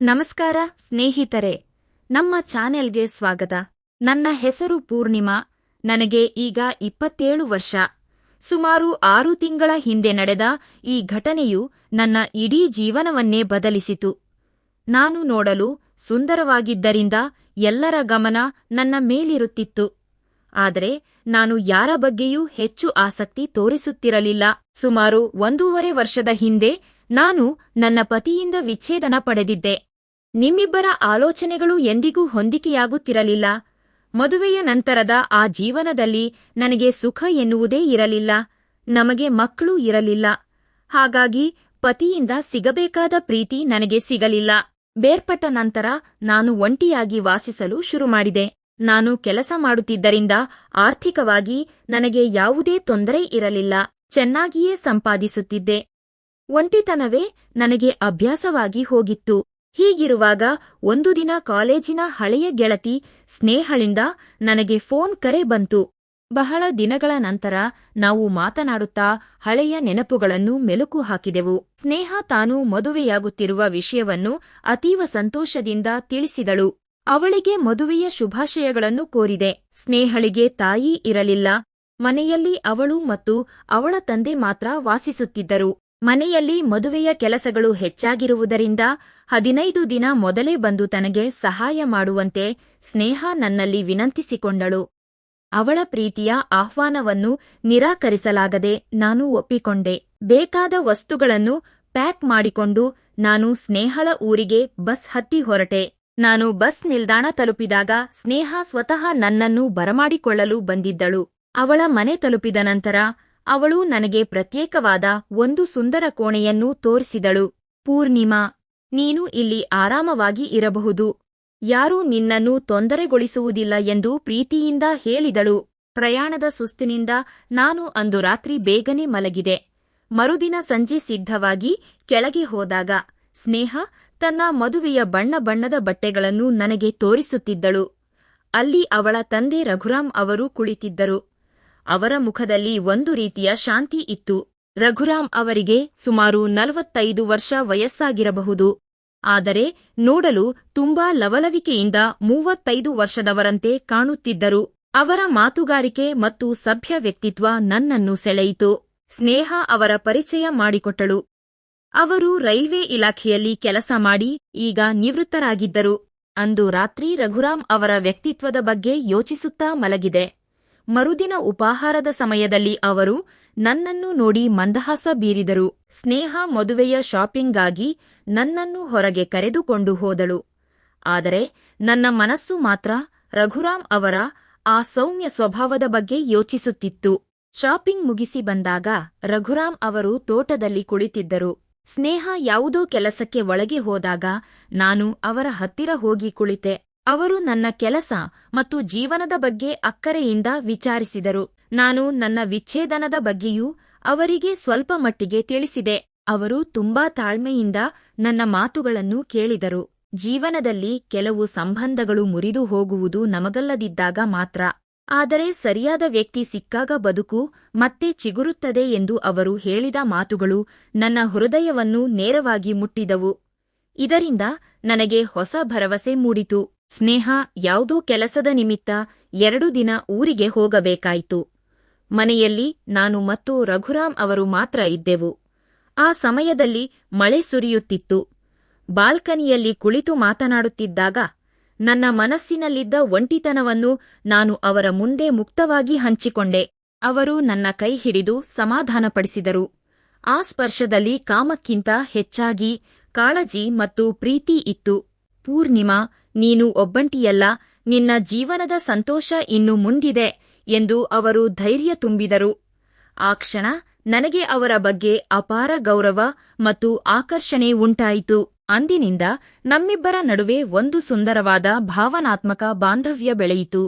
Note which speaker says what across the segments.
Speaker 1: ನಮಸ್ಕಾರ ಸ್ನೇಹಿತರೆ, ನಮ್ಮ ಚಾನೆಲ್ಗೆ ಸ್ವಾಗತ. ನನ್ನ ಹೆಸರು ಪೂರ್ಣಿಮಾ. ನನಗೆ ಈಗ 27 ವರ್ಷ. ಸುಮಾರು 6 ತಿಂಗಳ ಹಿಂದೆ ನಡೆದ ಈ ಘಟನೆಯು ನನ್ನ ಇಡೀ ಜೀವನವನ್ನೇ ಬದಲಿಸಿತು. ನಾನು ನೋಡಲು ಸುಂದರವಾಗಿದ್ದರಿಂದ ಎಲ್ಲರ ಗಮನ ನನ್ನ ಮೇಲಿರುತ್ತಿತ್ತು. ಆದರೆ ನಾನು ಯಾರ ಬಗ್ಗೆಯೂ ಹೆಚ್ಚು ಆಸಕ್ತಿ ತೋರಿಸುತ್ತಿರಲಿಲ್ಲ. ಸುಮಾರು 1.5 ವರ್ಷದ ಹಿಂದೆ ನಾನು ನನ್ನ ಪತಿಯಿಂದ ವಿಚ್ಛೇದನ ಪಡೆದಿದ್ದೆ. ನಿಮ್ಮಿಬ್ಬರ ಆಲೋಚನೆಗಳು ಎಂದಿಗೂ ಹೊಂದಿಕೆಯಾಗುತ್ತಿರಲಿಲ್ಲ. ಮದುವೆಯ ನಂತರದ ಆ ಜೀವನದಲ್ಲಿ ನನಗೆ ಸುಖ ಎನ್ನುವುದೇ ಇರಲಿಲ್ಲ. ನಮಗೆ ಮಕ್ಕಳೂ ಇರಲಿಲ್ಲ. ಹಾಗಾಗಿ ಪತಿಯಿಂದ ಸಿಗಬೇಕಾದ ಪ್ರೀತಿ ನನಗೆ ಸಿಗಲಿಲ್ಲ. ಬೇರ್ಪಟ್ಟ ನಂತರ ನಾನು ಒಂಟಿಯಾಗಿ ವಾಸಿಸಲು ಶುರುಮಾಡಿದೆ. ನಾನು ಕೆಲಸ ಮಾಡುತ್ತಿದ್ದರಿಂದ ಆರ್ಥಿಕವಾಗಿ ನನಗೆ ಯಾವುದೇ ತೊಂದರೆ ಇರಲಿಲ್ಲ. ಚೆನ್ನಾಗಿಯೇ ಸಂಪಾದಿಸುತ್ತಿದ್ದೆ. ಒಂಟಿತನವೇ ನನಗೆ ಅಭ್ಯಾಸವಾಗಿ ಹೋಗಿತ್ತು. ಹೀಗಿರುವಾಗ ಒಂದು ದಿನ ಕಾಲೇಜಿನ ಹಳೆಯ ಗೆಳತಿ ಸ್ನೇಹಳಿಂದ ನನಗೆ ಫೋನ್ ಕರೆ ಬಂತು. ಬಹಳ ದಿನಗಳ ನಂತರ ನಾವು ಮಾತನಾಡುತ್ತಾ ಹಳೆಯ ನೆನಪುಗಳನ್ನು ಮೆಲುಕು ಹಾಕಿದೆವು. ಸ್ನೇಹ ತಾನು ಮದುವೆಯಾಗುತ್ತಿರುವ ವಿಷಯವನ್ನು ಅತೀವ ಸಂತೋಷದಿಂದ ತಿಳಿಸಿದಳು. ಅವಳಿಗೆ ಮದುವೆಯ ಶುಭಾಶಯಗಳನ್ನು ಕೋರಿದೆ. ಸ್ನೇಹಳಿಗೆ ತಾಯಿ ಇರಲಿಲ್ಲ. ಮನೆಯಲ್ಲಿ ಅವಳು ಮತ್ತು ಅವಳ ತಂದೆ ಮಾತ್ರ ವಾಸಿಸುತ್ತಿದ್ದರು. ಮನೆಯಲ್ಲಿ ಮದುವೆಯ ಕೆಲಸಗಳು ಹೆಚ್ಚಾಗಿರುವುದರಿಂದ 15 ದಿನ ಮೊದಲೇ ಬಂದು ತನಗೆ ಸಹಾಯ ಮಾಡುವಂತೆ ಸ್ನೇಹ ನನ್ನಲ್ಲಿ ವಿನಂತಿಸಿಕೊಂಡಳು. ಅವಳ ಪ್ರೀತಿಯ ಆಹ್ವಾನವನ್ನು ನಿರಾಕರಿಸಲಾಗದೆ ನಾನು ಒಪ್ಪಿಕೊಂಡೆ. ಬೇಕಾದ ವಸ್ತುಗಳನ್ನು ಪ್ಯಾಕ್ ಮಾಡಿಕೊಂಡು ನಾನು ಸ್ನೇಹಳ ಊರಿಗೆ ಬಸ್ ಹತ್ತಿ ಹೊರಟೆ. ನಾನು ಬಸ್ ನಿಲ್ದಾಣ ತಲುಪಿದಾಗ ಸ್ನೇಹ ಸ್ವತಃ ನನ್ನನ್ನು ಬರಮಾಡಿಕೊಳ್ಳಲು ಬಂದಿದ್ದಳು. ಅವಳ ಮನೆ ತಲುಪಿದ ನಂತರ ಅವಳು ನನಗೆ ಪ್ರತ್ಯೇಕವಾದ ಒಂದು ಸುಂದರ ಕೋಣೆಯನ್ನು ತೋರಿಸಿದಳು. ಪೂರ್ಣಿಮಾ, ನೀನು ಇಲ್ಲಿ ಆರಾಮವಾಗಿ ಇರಬಹುದು. ಯಾರೂ ನಿನ್ನನ್ನು ತೊಂದರೆಗೊಳಿಸುವುದಿಲ್ಲ ಎಂದು ಪ್ರೀತಿಯಿಂದ ಹೇಳಿದಳು. ಪ್ರಯಾಣದ ಸುಸ್ತಿನಿಂದ ನಾನು ಅಂದು ರಾತ್ರಿ ಬೇಗನೆ ಮಲಗಿದೆ. ಮರುದಿನ ಸಂಜೆ ಸಿದ್ಧವಾಗಿ ಕೆಳಗೆ ಹೋದಾಗ ಸ್ನೇಹ ತನ್ನ ಮದುವೆಯ ಬಣ್ಣ ಬಣ್ಣದ ಬಟ್ಟೆಗಳನ್ನು ನನಗೆ ತೋರಿಸುತ್ತಿದ್ದಳು. ಅಲ್ಲಿ ಅವಳ ತಂದೆ ರಘುರಾಮ್ ಅವರು ಕುಳಿತಿದ್ದರು. ಅವರ ಮುಖದಲ್ಲಿ ಒಂದು ರೀತಿಯ ಶಾಂತಿ ಇತ್ತು. ರಘುರಾಮ್ ಅವರಿಗೆ ಸುಮಾರು 45 ವರ್ಷ ವಯಸ್ಸಾಗಿರಬಹುದು. ಆದರೆ ನೋಡಲು ತುಂಬಾ ಲವಲವಿಕೆಯಿಂದ 35 ವರ್ಷದವರಂತೆ ಕಾಣುತ್ತಿದ್ದರು. ಅವರ ಮಾತುಗಾರಿಕೆ ಮತ್ತು ಸಭ್ಯ ವ್ಯಕ್ತಿತ್ವ ನನ್ನನ್ನು ಸೆಳೆಯಿತು. ಸ್ನೇಹ ಅವರ ಪರಿಚಯ ಮಾಡಿಕೊಟ್ಟಳು. ಅವರು ರೈಲ್ವೆ ಇಲಾಖೆಯಲ್ಲಿ ಕೆಲಸ ಮಾಡಿ ಈಗ ನಿವೃತ್ತರಾಗಿದ್ದರು. ಅಂದು ರಾತ್ರಿ ರಘುರಾಮ್ ಅವರ ವ್ಯಕ್ತಿತ್ವದ ಬಗ್ಗೆ ಯೋಚಿಸುತ್ತಾ ಮಲಗಿದೆ. ಮರುದಿನ ಉಪಾಹಾರದ ಸಮಯದಲ್ಲಿ ಅವರು ನನ್ನನ್ನು ನೋಡಿ ಮಂದಹಾಸ ಬೀರಿದರು. ಸ್ನೇಹ ಮದುವೆಯ ಶಾಪಿಂಗ್ಗಾಗಿ ನನ್ನನ್ನು ಹೊರಗೆ ಕರೆದುಕೊಂಡು ಹೋದಳು. ಆದರೆ ನನ್ನ ಮನಸ್ಸು ಮಾತ್ರ ರಘುರಾಮ್ ಅವರ ಆ ಸೌಮ್ಯ ಸ್ವಭಾವದ ಬಗ್ಗೆ ಯೋಚಿಸುತ್ತಿತ್ತು. ಶಾಪಿಂಗ್ ಮುಗಿಸಿ ಬಂದಾಗ ರಘುರಾಮ್ ಅವರು ತೋಟದಲ್ಲಿ ಕುಳಿತಿದ್ದರು. ಸ್ನೇಹ ಯಾವುದೋ ಕೆಲಸಕ್ಕೆ ಒಳಗೆ ಹೋದಾಗ ನಾನು ಅವರ ಹತ್ತಿರ ಹೋಗಿ ಕುಳಿತೆ. ಅವರು ನನ್ನ ಕೆಲಸ ಮತ್ತು ಜೀವನದ ಬಗ್ಗೆ ಅಕ್ಕರೆಯಿಂದ ವಿಚಾರಿಸಿದರು. ನಾನು ನನ್ನ ವಿಚ್ಛೇದನದ ಬಗ್ಗೆಯೂ ಅವರಿಗೆ ಸ್ವಲ್ಪ ಮಟ್ಟಿಗೆ ತಿಳಿಸಿದೆ. ಅವರು ತುಂಬಾ ತಾಳ್ಮೆಯಿಂದ ನನ್ನ ಮಾತುಗಳನ್ನು ಕೇಳಿದರು. ಜೀವನದಲ್ಲಿ ಕೆಲವು ಸಂಬಂಧಗಳು ಮುರಿದು ಹೋಗುವುದು ನಮಗಲ್ಲದಿದ್ದಾಗ ಮಾತ್ರ. ಆದರೆ ಸರಿಯಾದ ವ್ಯಕ್ತಿ ಸಿಕ್ಕಾಗ ಬದುಕು ಮತ್ತೆ ಚಿಗುರುತ್ತದೆ ಎಂದು ಅವರು ಹೇಳಿದ ಮಾತುಗಳು ನನ್ನ ಹೃದಯವನ್ನು ನೇರವಾಗಿ ಮುಟ್ಟಿದವು. ಇದರಿಂದ ನನಗೆ ಹೊಸ ಭರವಸೆ ಮೂಡಿತು. ಸ್ನೇಹ ಯಾವುದೋ ಕೆಲಸದ ನಿಮಿತ್ತ 2 ದಿನ ಊರಿಗೆ ಹೋಗಬೇಕಾಯಿತು. ಮನೆಯಲ್ಲಿ ನಾನು ಮತ್ತು ರಘುರಾಮ್ ಅವರು ಮಾತ್ರ ಇದ್ದೆವು. ಆ ಸಮಯದಲ್ಲಿ ಮಳೆ ಸುರಿಯುತ್ತಿತ್ತು. ಬಾಲ್ಕನಿಯಲ್ಲಿ ಕುಳಿತು ಮಾತನಾಡುತ್ತಿದ್ದಾಗ ನನ್ನ ಮನಸ್ಸಿನಲ್ಲಿದ್ದ ಒಂಟಿತನವನ್ನು ನಾನು ಅವರ ಮುಂದೆ ಮುಕ್ತವಾಗಿ ಹಂಚಿಕೊಂಡೆ. ಅವರು ನನ್ನ ಕೈ ಹಿಡಿದು ಸಮಾಧಾನಪಡಿಸಿದರು. ಆ ಸ್ಪರ್ಶದಲ್ಲಿ ಕಾಮಕ್ಕಿಂತ ಹೆಚ್ಚಾಗಿ ಕಾಳಜಿ ಮತ್ತು ಪ್ರೀತಿ ಇತ್ತು. ಪೂರ್ಣಿಮಾ, ನೀನು ಒಬ್ಬಂಟಿಯಲ್ಲ, ನಿನ್ನ ಜೀವನದ ಸಂತೋಷ ಇನ್ನು ಮುಂದಿದೆ ಎಂದು ಅವರು ಧೈರ್ಯ ತುಂಬಿದರು. ಆ ಕ್ಷಣ ನನಗೆ ಅವರ ಬಗ್ಗೆ ಅಪಾರ ಗೌರವ ಮತ್ತು ಆಕರ್ಷಣೆ ಉಂಟಾಯಿತು. ಅಂದಿನಿಂದ ನಮ್ಮಿಬ್ಬರ ನಡುವೆ ಒಂದು ಸುಂದರವಾದ ಭಾವನಾತ್ಮಕ ಬಾಂಧವ್ಯ ಬೆಳೆಯಿತು.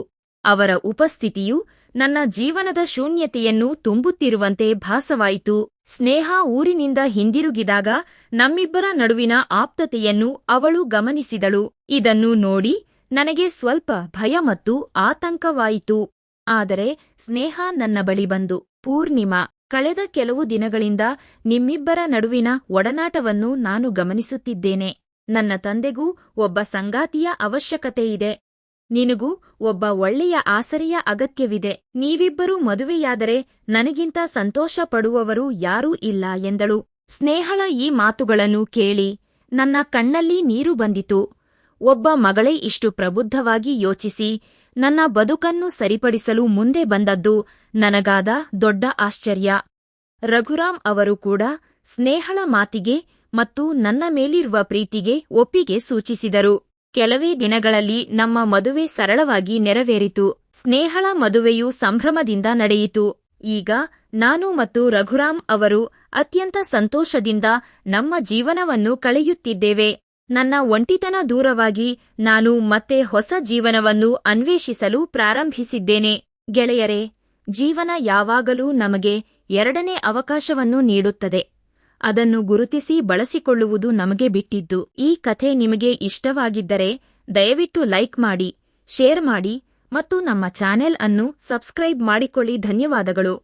Speaker 1: ಅವರ ಉಪಸ್ಥಿತಿಯು ನನ್ನ ಜೀವನದ ಶೂನ್ಯತೆಯನ್ನು ತುಂಬುತ್ತಿರುವಂತೆ ಭಾಸವಾಯಿತು. ಸ್ನೇಹ ಊರಿನಿಂದ ಹಿಂದಿರುಗಿದಾಗ ನಮ್ಮಿಬ್ಬರ ನಡುವಿನ ಆಪ್ತತೆಯನ್ನು ಅವಳು ಗಮನಿಸಿದಳು. ಇದನ್ನು ನೋಡಿ ನನಗೆ ಸ್ವಲ್ಪ ಭಯ ಮತ್ತು ಆತಂಕವಾಯಿತು. ಆದರೆ ಸ್ನೇಹ ನನ್ನ ಬಳಿ ಬಂದು, ಪೂರ್ಣಿಮಾ, ಕಳೆದ ಕೆಲವು ದಿನಗಳಿಂದ ನಿಮ್ಮಿಬ್ಬರ ನಡುವಿನ ಒಡನಾಟವನ್ನು ನಾನು ಗಮನಿಸುತ್ತಿದ್ದೇನೆ. ನನ್ನ ತಂದೆಗೂ ಒಬ್ಬ ಸಂಗಾತಿಯ ಅವಶ್ಯಕತೆಯಿದೆ. ನಿನಗೂ ಒಬ್ಬ ಒಳ್ಳೆಯ ಆಸರೆಯ ಅಗತ್ಯವಿದೆ. ನೀವಿಬ್ಬರೂ ಮದುವೆಯಾದರೆ ನನಗಿಂತ ಸಂತೋಷ ಪಡುವವರು ಯಾರೂ ಇಲ್ಲ ಎಂದಳು. ಸ್ನೇಹಳ ಈ ಮಾತುಗಳನ್ನು ಕೇಳಿ ನನ್ನ ಕಣ್ಣಲ್ಲಿ ನೀರು ಬಂದಿತು. ಒಬ್ಬ ಮಗಳೇ ಇಷ್ಟು ಪ್ರಬುದ್ಧವಾಗಿ ಯೋಚಿಸಿ ನನ್ನ ಬದುಕನ್ನು ಸರಿಪಡಿಸಲು ಮುಂದೆ ಬಂದದ್ದು ನನಗಾದ ದೊಡ್ಡ ಆಶ್ಚರ್ಯ. ರಘುರಾಮ್ ಅವರು ಕೂಡ ಸ್ನೇಹಳ ಮಾತಿಗೆ ಮತ್ತು ನನ್ನ ಮೇಲಿರುವ ಪ್ರೀತಿಗೆ ಒಪ್ಪಿಗೆ ಸೂಚಿಸಿದರು. ಕೆಲವೇ ದಿನಗಳಲ್ಲಿ ನಮ್ಮ ಮದುವೆ ಸರಳವಾಗಿ ನೆರವೇರಿತು. ಸ್ನೇಹಳ ಮದುವೆಯು ಸಂಭ್ರಮದಿಂದ ನಡೆಯಿತು. ಈಗ ನಾನು ಮತ್ತು ರಘುರಾಮ್ ಅವರು ಅತ್ಯಂತ ಸಂತೋಷದಿಂದ ನಮ್ಮ ಜೀವನವನ್ನು ಕಳೆಯುತ್ತಿದ್ದೇವೆ. ನನ್ನ ಒಂಟಿತನ ದೂರವಾಗಿ ನಾನು ಮತ್ತೆ ಹೊಸ ಜೀವನವನ್ನು ಅನ್ವೇಷಿಸಲು ಪ್ರಾರಂಭಿಸಿದ್ದೇನೆ. ಗೆಳೆಯರೇ, ಜೀವನ ಯಾವಾಗಲೂ ನಮಗೆ ಎರಡನೇ ಅವಕಾಶವನ್ನು ನೀಡುತ್ತದೆ. ಅದನ್ನು ಗುರುತಿಸಿ ಬಳಸಿಕೊಳ್ಳುವುದು ನಮಗೆ ಬಿಟ್ಟಿದ್ದು. ಈ ಕಥೆ ನಿಮಗೆ ಇಷ್ಟವಾಗಿದ್ದರೆ ದಯವಿಟ್ಟು ಲೈಕ್ ಮಾಡಿ, ಶೇರ್ ಮಾಡಿ ಮತ್ತು ನಮ್ಮ ಚಾನೆಲ್ ಅನ್ನು ಸಬ್ಸ್ಕ್ರೈಬ್ ಮಾಡಿಕೊಳ್ಳಿ. ಧನ್ಯವಾದಗಳು.